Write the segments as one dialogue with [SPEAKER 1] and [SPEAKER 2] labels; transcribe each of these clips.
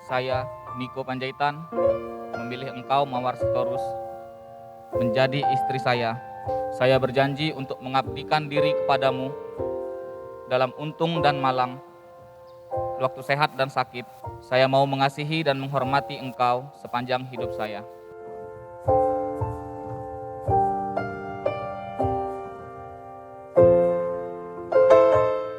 [SPEAKER 1] Saya, Niko Panjaitan, memilih engkau, Mawar Sitorus, menjadi istri saya. Saya berjanji untuk mengabdikan diri kepadamu dalam untung dan malang, waktu sehat dan sakit. Saya mau mengasihi dan menghormati engkau sepanjang hidup saya.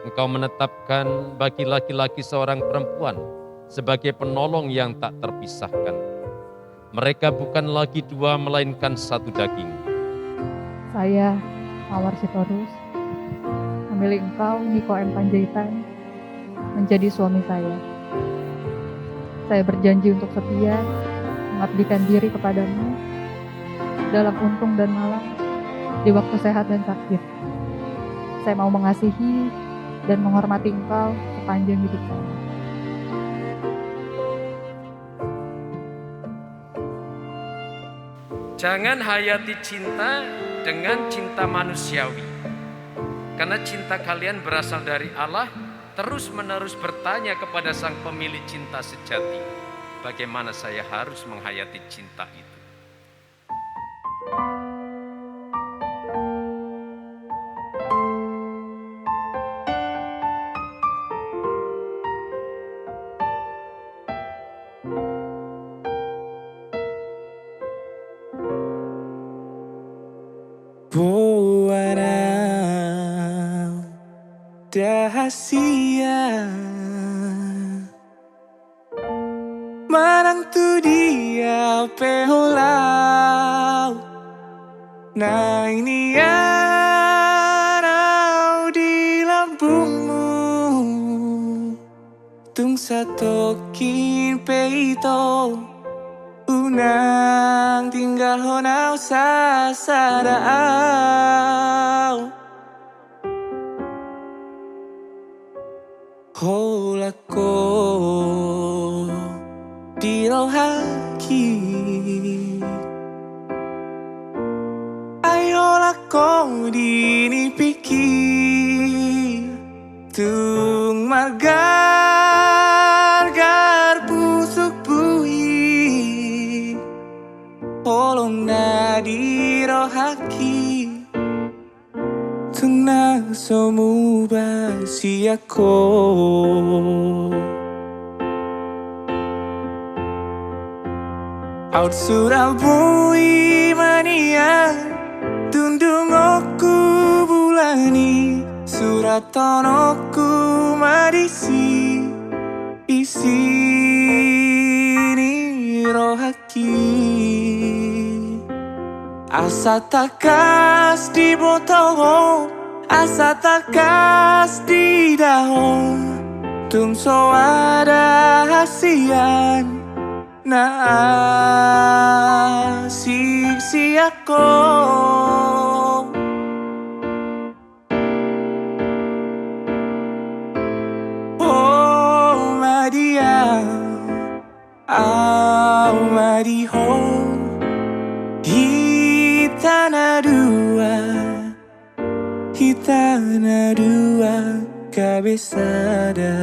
[SPEAKER 2] Engkau menetapkan bagi laki-laki seorang perempuan sebagai penolong yang tak terpisahkan. Mereka bukan lagi dua, melainkan satu daging.
[SPEAKER 3] Saya, Mawar Sitorus, memilih engkau, Niko M. Panjaitan, menjadi suami saya. Saya berjanji untuk setia, mengabdikan diri kepadamu dalam untung dan malang, di waktu sehat dan sakit. Saya mau mengasihi dan menghormati engkau sepanjang hidup saya.
[SPEAKER 4] Jangan hayati cinta dengan cinta manusiawi, karena cinta kalian berasal dari Allah. Terus-menerus bertanya kepada sang pemilik cinta sejati, bagaimana saya harus menghayati cinta itu.
[SPEAKER 5] Buana dahasia Marang tu dia peholau Na ini arau di lambungmu Tung satokin peito Unang tinggal honau sasadao Holako di rohaki Ayolako di nipiki Tung margar busuk buhi Holong na di rohaki Tunang somuba siako Out surabui mania Tundungoku bulani Suratonoku marisi Isini rohaki Asa takas di botol Asa takas di daun Tumso ada hasian Na asik ako Oh madia Madiho Kita na dua kabisada